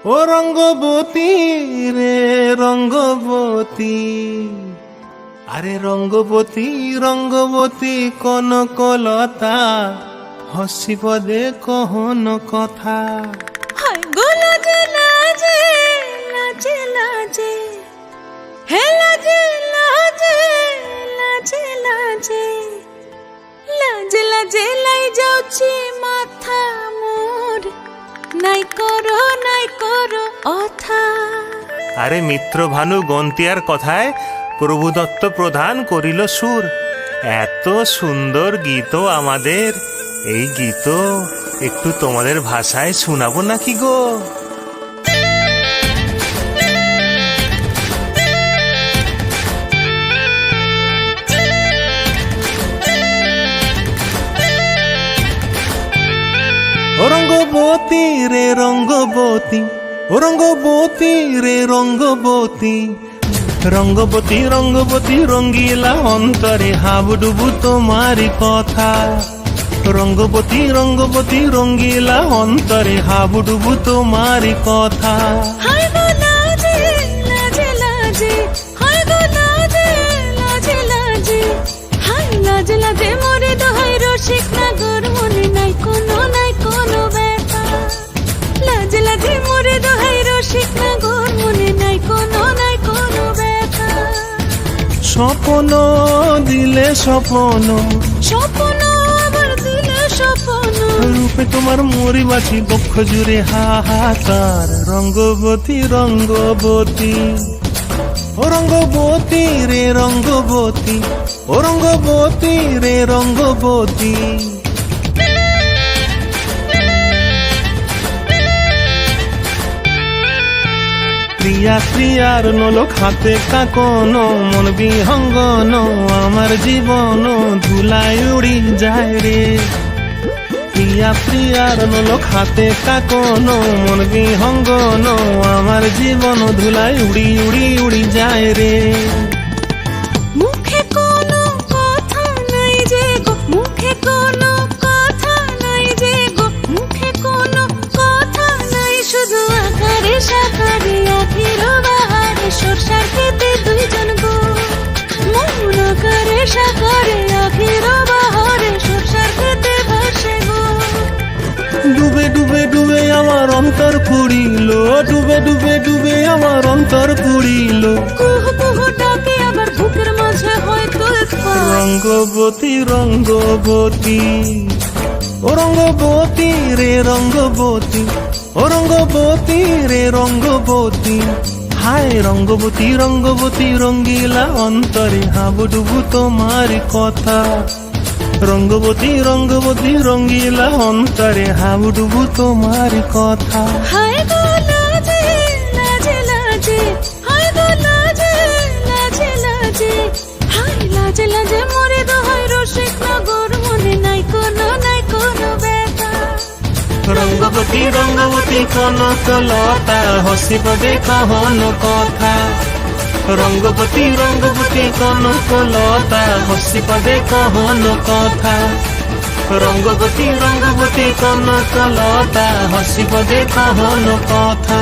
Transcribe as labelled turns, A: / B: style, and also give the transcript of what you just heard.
A: ও রঙ্গবতী রে রঙ্গবতী, আরে রঙ্গবতী রঙ্গবতী কনকলতা, হসিব দে কহন কথা।
B: হায় গো লাজে লাজে লাজে লাজে, হে লাজে লাজে লাজে লাজে, লাজে লাজে লাই যাଉଛି মাথা মোর, নাই করো অথা।
A: আরে মিত্র ভানু গন্তিয়ার কথায় প্রভুদত্ত প্রধান করিল সুর। এত সুন্দর গীত আমাদের, এই গীত একটু তোমাদের ভাষায় শোনাবো নাকি গো? ও রঙ্গবতী রে রঙ্গবতী, ও রঙ্গবতী রে রঙ্গবতী, রঙ্গবতী রঙ্গবতী রঙ্গিলা অন্তরে হাবুডুবু তোমারি কথা। রঙ্গবতী রঙ্গবতী রঙ্গিলা অন্তরে হাবুডুবু তোমারি কথা।
B: হায় গো লাজে লাজে লাজে, হায় গো লাজে লাজে লাজে, হায় লাজে লাজে মোরে দোহাই রসিক নাগর, মনে নাই কোনো ব্যথা। লাজে লাজে মোরে দোহাই রসিক নাগর, মনে নাই কোনো ব্যথা।
A: স্বপ্ন দিলে স্বপ্ন,
B: স্বপ্ন আবার দিলে স্বপ্ন,
A: রূপে তোমার মরি বাছি বক্ষ জুড়ে হাহাকার। রঙ্গবতী রঙ্গবতী, ও রঙ্গবতী রে রঙ্গবতী, ও রঙ্গবতী রে রঙ্গবতী। প্রিয়া প্রিয়ার নলক হাতে কাকন, মন বিহঙ্গন আমার জীবন ধুলায় উড়ি যায় রে। প্রিয়া প্রিয়ার নলক হাতে কাকন, মন বিহঙ্গন আমার জীবন ধুলায় উড়ি উড়ি উড়ি যায় রে।
B: মুখে কোনো কথা নাই যে গো, মুখে কোনো কথা নাই যে গো, মুখে কোনো কথা নাই, শুধু আকারে সাকারে আখির বাহারে সরষার খেতে দুইজন গো। মন আকারে সাকারে আখির বাহারে সরষার খেতে ভাসে গো।
A: ডুবে ডুবে ডুবে আমার অন্তর পুড়িল, ডুবে ডুবে ডুবে আমার অন্তর পুড়িল।
B: কুহ কুহ ডাকে আবার বুকের মাঝে হয়তো
A: রঙ্গবতী রঙ্গবতী, ও রঙ্গবতী রে রঙ্গবতী, ও রঙ্গবতী রে রঙ্গবতী। হায় রঙ্গবতী রঙ্গবতী রঙ্গিলা অন্তরে হাবুডুবু তোমার কথা। রঙ্গবতী রঙ্গবতী রঙ্গিলা অন্তরে হাবুডুবু তোমার কথা।
B: হায় গো লাজে লাজে লাজে, হায় গো লাজে লাজে লাজে, হায় লাজে লাজে মোরে দোহাই রসিক নগর, মনে নাই কোনো ব্যথা।
A: রঙ্গবতী রঙ্গবতী কনকলতা, হসিব দে কহন কথা। রঙ্গবতী রঙ্গবতী কনকলতা, হসিব দে কহন কথা। রঙ্গবতী রঙ্গবতী কনকলতা, হসিব দে কহন কথা।